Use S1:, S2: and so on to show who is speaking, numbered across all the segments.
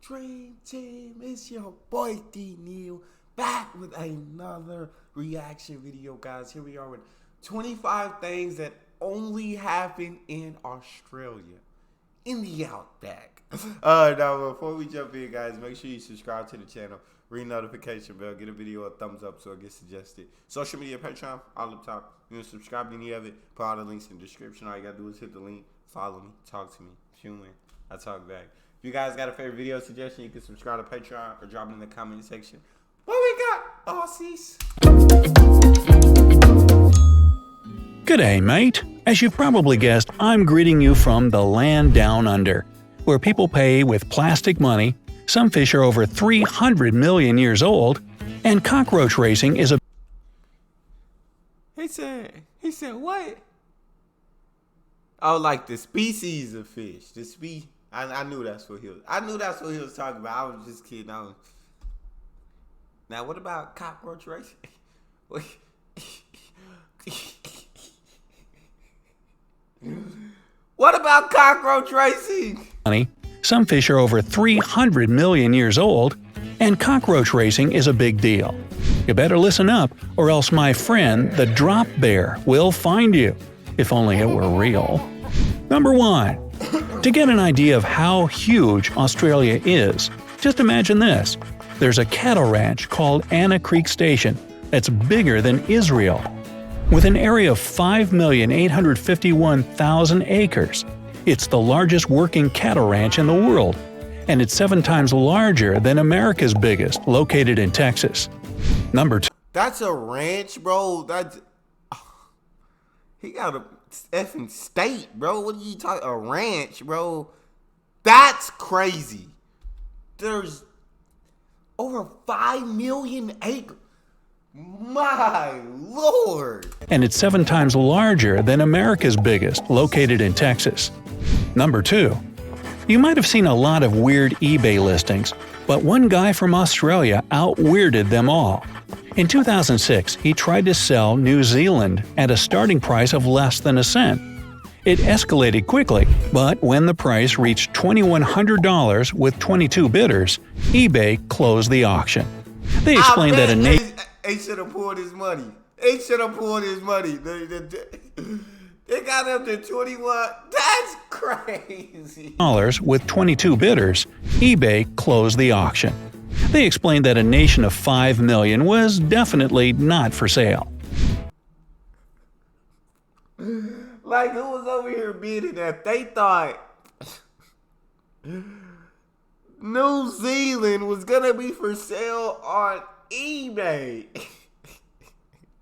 S1: Dream Team, it's your boy Neal, back with another reaction video, guys. Here we are with 25 things that only happen in Australia, in the Outback. Now before we jump in, guys, make sure you subscribe to the channel, ring notification bell, get a video a thumbs up so it gets suggested. Social media, Patreon, all up top. You can subscribe to any of it, put all the links in the description. All you gotta do is hit the link, follow me, talk to me, human. I talk back. If you guys got a favorite video suggestion, you can subscribe to Patreon or drop it in the comment section. What we got, Aussies?
S2: G'day, mate. As you've probably guessed, I'm greeting you from the land down under, where people pay with plastic money, some fish are over 300 million years old, and cockroach racing is a
S1: He said what? Oh, like the species of fish. I knew that's what he was talking about. I was just kidding. Now, what about cockroach racing? What about cockroach racing?
S2: Some fish are over 300 million years old, and cockroach racing is a big deal. You better listen up, or else my friend, the drop bear, will find you. If only it were real. Number 1. To get an idea of how huge Australia is, just imagine this. There's a cattle ranch called Anna Creek Station that's bigger than Israel. With an area of 5,851,000 acres, it's the largest working cattle ranch in the world, and it's 7 times larger than America's biggest, located in Texas. Number 2.
S1: That's a ranch, bro. He got a effing state, bro. What are you talking? A ranch, bro. That's crazy. There's over 5 million acres. My Lord.
S2: And it's 7 times larger than America's biggest, located in Texas. Number 2. You might have seen a lot of weird eBay listings, but one guy from Australia out-weirded them all. In 2006, he tried to sell New Zealand at a starting price of less than a cent. It escalated quickly, but when the price reached $2,100 with 22 bidders, eBay closed the auction. They explained that
S1: They should have pulled his money. They got up to 21. That's crazy.
S2: With 22 bidders, eBay closed the auction. They explained that a nation of 5 million was definitely not for sale.
S1: Like, who was over here bidding that? They thought New Zealand was gonna be for sale on eBay.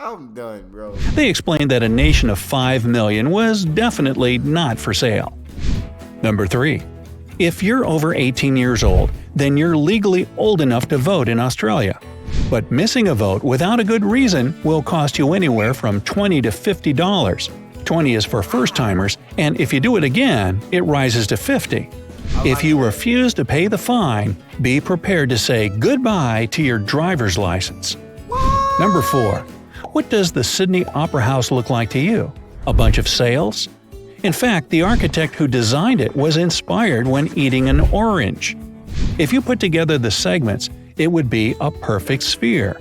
S1: I'm done, bro.
S2: They explained that a nation of 5 million was definitely not for sale. Number 3. If you're over 18 years old, then you're legally old enough to vote in Australia. But missing a vote without a good reason will cost you anywhere from $20 to $50. 20 is for first-timers, and if you do it again, it rises to 50. If you refuse to pay the fine, be prepared to say goodbye to your driver's license. Number 4. What does the Sydney Opera House look like to you? A bunch of sails? In fact, the architect who designed it was inspired when eating an orange. If you put together the segments, it would be a perfect sphere.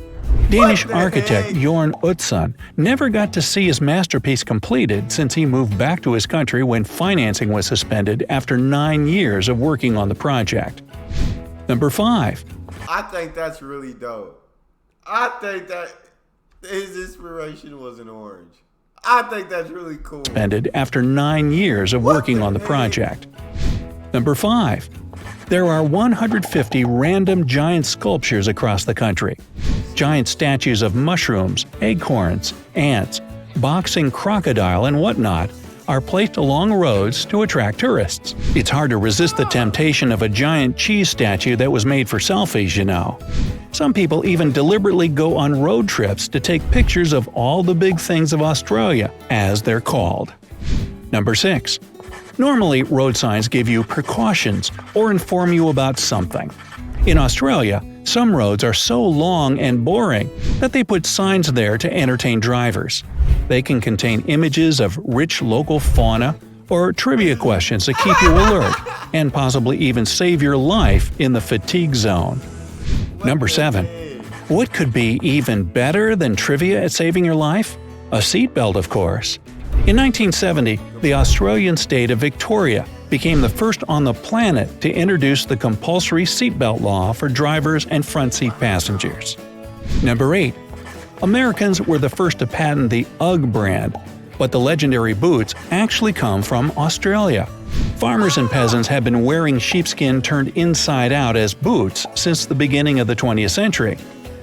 S2: Danish architect Jorn Utzon never got to see his masterpiece completed since he moved back to his country when financing was suspended after 9 years of working on the project. Number 5.
S1: I think that's really dope. I think that his inspiration was an orange. I think that's really cool.
S2: Suspended after 9 years of working on the project. Number 5. There are 150 random giant sculptures across the country. Giant statues of mushrooms, acorns, ants, boxing crocodile, and whatnot are placed along roads to attract tourists. It's hard to resist the temptation of a giant cheese statue that was made for selfies, you know. Some people even deliberately go on road trips to take pictures of all the big things of Australia, as they're called. Number 6. Normally, road signs give you precautions or inform you about something. In Australia, some roads are so long and boring that they put signs there to entertain drivers. They can contain images of rich local fauna, or trivia questions to keep you alert and possibly even save your life in the fatigue zone. Number 7. What could be even better than trivia at saving your life? A seatbelt, of course. In 1970, the Australian state of Victoria became the first on the planet to introduce the compulsory seatbelt law for drivers and front seat passengers. Number 8. Americans were the first to patent the UGG brand, but the legendary boots actually come from Australia. Farmers and peasants have been wearing sheepskin turned inside out as boots since the beginning of the 20th century.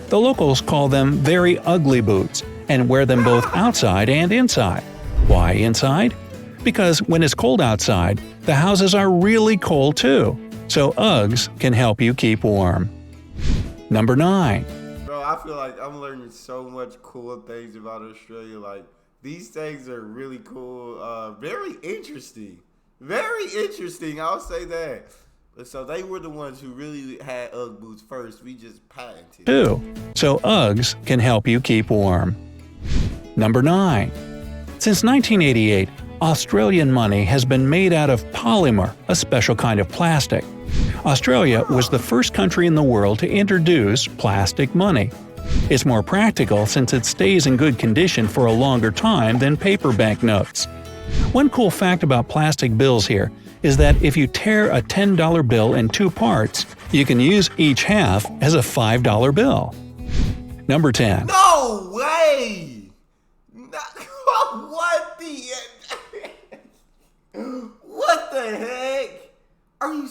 S2: The locals call them very ugly boots and wear them both outside and inside. Why inside? Because when it's cold outside, the houses are really cold too, so Uggs can help you keep warm. Number 9.
S1: Bro, I feel like I'm learning so much cool things about Australia. Like, these things are really cool. Very interesting. Very interesting, I'll say that. So they were the ones who really had Ugg boots first. We just patented.
S2: 2. So Uggs can help you keep warm. Number 9. Since 1988, Australian money has been made out of polymer, a special kind of plastic. Australia was the first country in the world to introduce plastic money. It's more practical since it stays in good condition for a longer time than paper banknotes. One cool fact about plastic bills here is that if you tear a $10 bill in 2 parts, you can use each half as a $5 bill. Number 10.
S1: No way! What the... What the heck? Are you...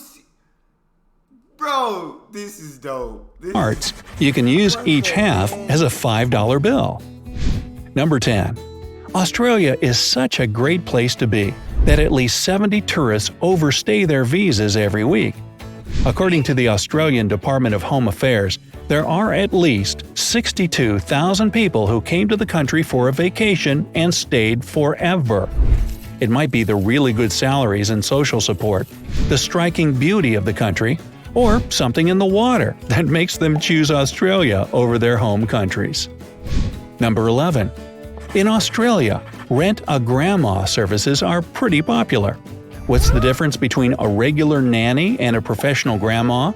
S1: Bro, this is dope.
S2: Parts, you can use each half as a $5 bill. Number 10. Australia is such a great place to be that at least 70 tourists overstay their visas every week. According to the Australian Department of Home Affairs, there are at least 62,000 people who came to the country for a vacation and stayed forever. It might be the really good salaries and social support, the striking beauty of the country, or something in the water that makes them choose Australia over their home countries. Number 11. In Australia, rent-a-grandma services are pretty popular. What's the difference between a regular nanny and a professional grandma?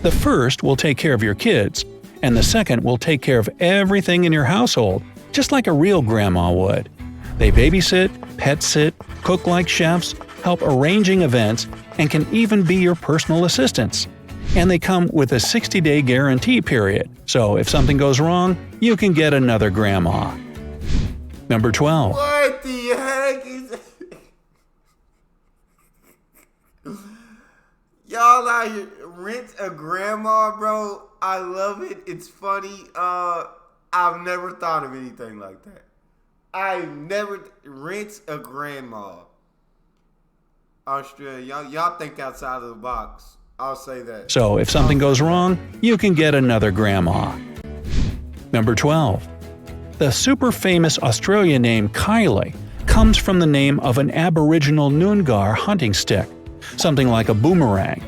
S2: The first will take care of your kids, and the second will take care of everything in your household, just like a real grandma would. They babysit, pet sit, cook like chefs, help arranging events, and can even be your personal assistants. And they come with a 60-day guarantee period, so if something goes wrong, you can get another grandma. Number 12.
S1: What the heck is that? Y'all out here rent a grandma, bro. I love it. It's funny. I've never thought of anything like that. I never rent a grandma. Australia, y'all think outside of the box. I'll say that.
S2: So if something goes wrong, you can get another grandma. Number 12. The super famous Australian name Kylie comes from the name of an Aboriginal Noongar hunting stick, something like a boomerang.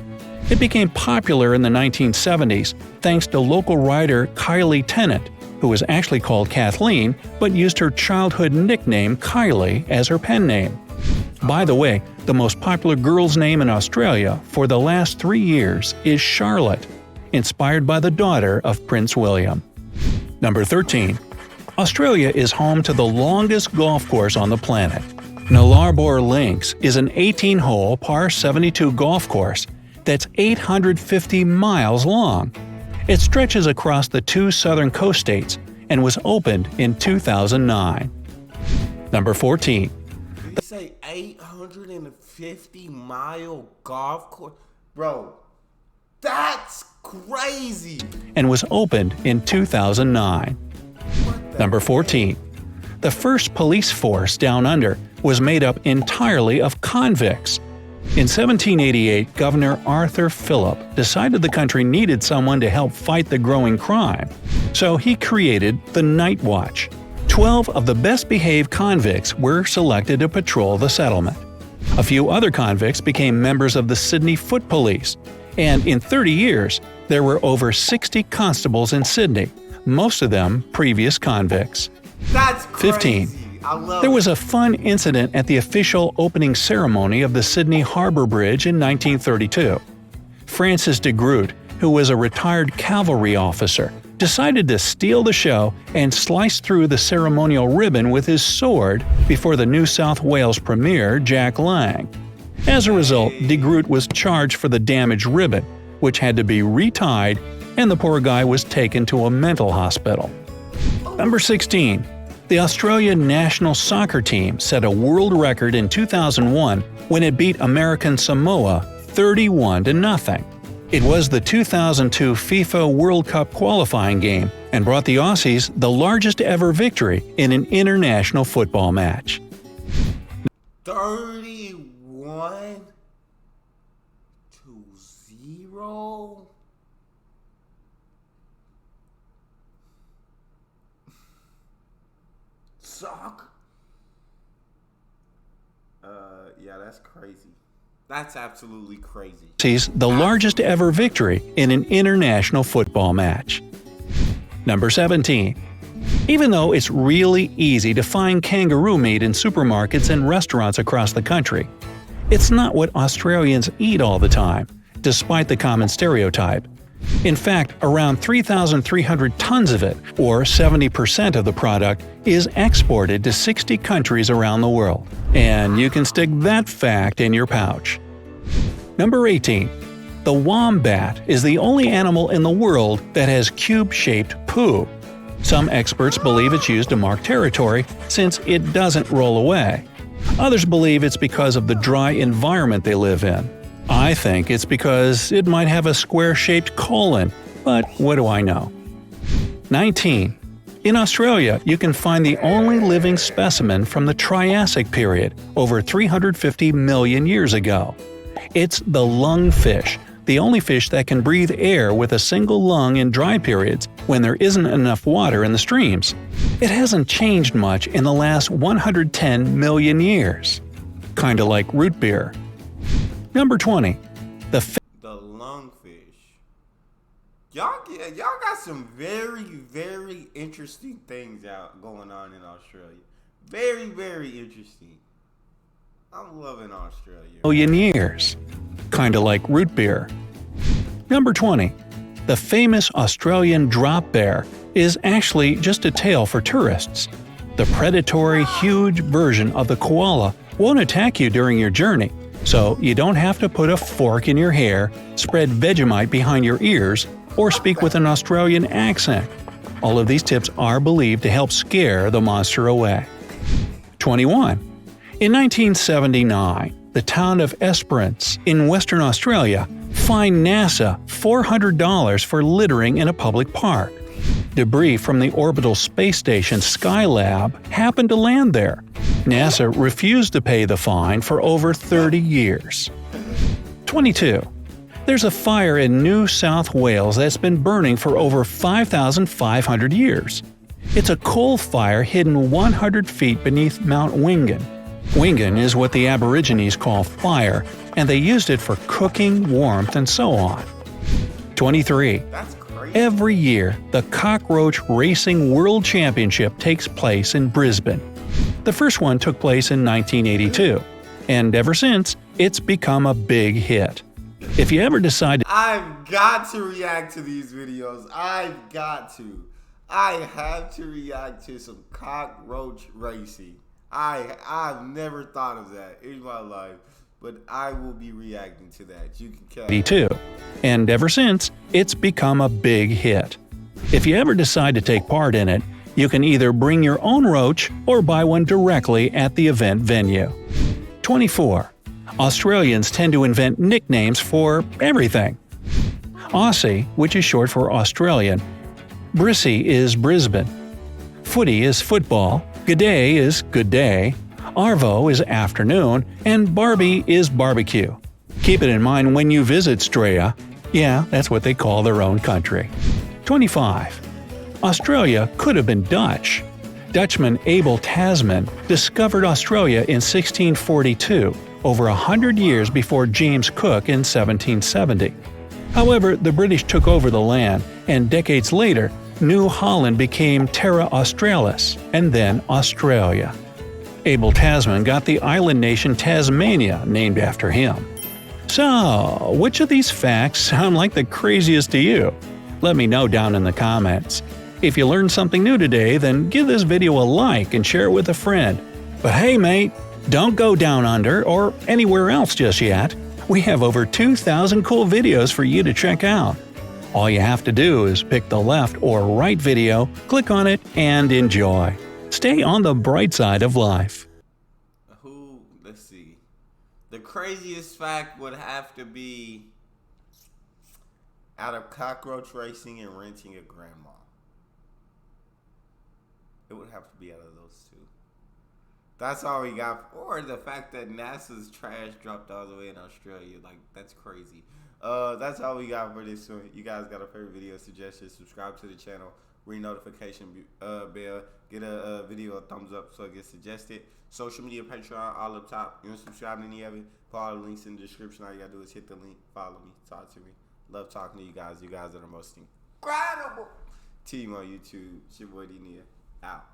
S2: It became popular in the 1970s thanks to local writer Kylie Tennant, who was actually called Kathleen but used her childhood nickname Kylie as her pen name. By the way, the most popular girl's name in Australia for the last 3 years is Charlotte, inspired by the daughter of Prince William. Number 13. Australia is home to the longest golf course on the planet. Nullarbor Links is an 18-hole par 72 golf course that's 850 miles long. It stretches across the 2 southern coast states and was opened in 2009. Number 14.
S1: Did you say 850-mile golf course? Bro, that's crazy.
S2: And was opened in 2009. Number 14. The first police force down under was made up entirely of convicts. In 1788, Governor Arthur Phillip decided the country needed someone to help fight the growing crime, so he created the Night Watch. 12 of the best-behaved convicts were selected to patrol the settlement. A few other convicts became members of the Sydney Foot Police, and in 30 years, there were over 60 constables in Sydney, most of them previous convicts.
S1: That's crazy.
S2: 15.
S1: I love
S2: There was a fun incident at the official opening ceremony of the Sydney Harbour Bridge in 1932. Francis de Groot, who was a retired cavalry officer, decided to steal the show and slice through the ceremonial ribbon with his sword before the New South Wales Premier Jack Lang. As a result, de Groot was charged for the damaged ribbon, which had to be retied, and the poor guy was taken to a mental hospital. Number 16. The Australian national soccer team set a world record in 2001 when it beat American Samoa 31-0. It was the 2002 FIFA World Cup qualifying game and brought the Aussies the largest ever victory in an international football match.
S1: 31-0. Sock? Yeah, that's crazy. That's absolutely crazy.
S2: The largest ever victory in an international football match. Number 17. Even though it's really easy to find kangaroo meat in supermarkets and restaurants across the country, it's not what Australians eat all the time, despite the common stereotype. In fact, around 3,300 tons of it, or 70% of the product, is exported to 60 countries around the world. And you can stick that fact in your pouch. Number 18. The wombat is the only animal in the world that has cube-shaped poo. Some experts believe it's used to mark territory since it doesn't roll away. Others believe it's because of the dry environment they live in. I think it's because it might have a square-shaped colon, but what do I know? 19. In Australia, you can find the only living specimen from the Triassic period, over 350 million years ago. It's the lungfish, the only fish that can breathe air with a single lung in dry periods when there isn't enough water in the streams. It hasn't changed much in the last 110 million years. Kinda like root beer. Number 20.
S1: The lungfish. Y'all got some very, very interesting things going on in Australia. Very, very interesting. I'm loving Australia.
S2: Million years. Kinda like root beer. Number 20. The famous Australian drop bear is actually just a tale for tourists. The predatory, huge version of the koala won't attack you during your journey, so you don't have to put a fork in your hair, spread Vegemite behind your ears, or speak with an Australian accent. All of these tips are believed to help scare the monster away. 21. In 1979, the town of Esperance in Western Australia fined NASA $400 for littering in a public park. Debris from the orbital space station Skylab happened to land there. NASA refused to pay the fine for over 30 years. 22. There's a fire in New South Wales that's been burning for over 5,500 years. It's a coal fire hidden 100 feet beneath Mount Wingan. Wingan is what the Aborigines call fire, and they used it for cooking, warmth, and so on. 23.
S1: That's crazy.
S2: Every year, the Cockroach Racing World Championship takes place in Brisbane. The first one took place in 1982, and ever since, it's become a big hit. If you ever decide to
S1: I've got to react to these videos. I've got to. I have to react to some cockroach racing. I've never thought of that in my life, but I will be reacting to that. You can catch
S2: 82, and ever since, it's become a big hit. If you ever decide to take part in it, you can either bring your own roach or buy one directly at the event venue. 24. Australians tend to invent nicknames for everything. Aussie, which is short for Australian. Brissy is Brisbane. Footy is football. G'day is good day. Arvo is afternoon. And Barbie is barbecue. Keep it in mind when you visit Straya. Yeah, that's what they call their own country. 25. Australia could have been Dutch. Dutchman Abel Tasman discovered Australia in 1642, over 100 years before James Cook in 1770. However, the British took over the land, and decades later, New Holland became Terra Australis, and then Australia. Abel Tasman got the island nation Tasmania named after him. So, which of these facts sound like the craziest to you? Let me know down in the comments. If you learned something new today, then give this video a like and share it with a friend. But hey mate, don't go down under or anywhere else just yet. We have over 2,000 cool videos for you to check out. All you have to do is pick the left or right video, click on it, and enjoy. Stay on the bright side of life.
S1: Let's see. The craziest fact would have to be out of cockroach racing and renting a grandma. It would have to be out of those two. That's all we got. Or the fact that NASA's trash dropped all the way in Australia. Like, that's crazy. That's all we got for this one. You guys got a favorite video suggestion, subscribe to the channel, ring notification bell, get a video a thumbs up so it gets suggested. Social media, Patreon, all up top. You want to subscribe to any of it? Put all the links in the description. All you got to do is hit the link, follow me, talk to me. Love talking to you guys. You guys are the most incredible team on YouTube. It's your boy D Neal. Out.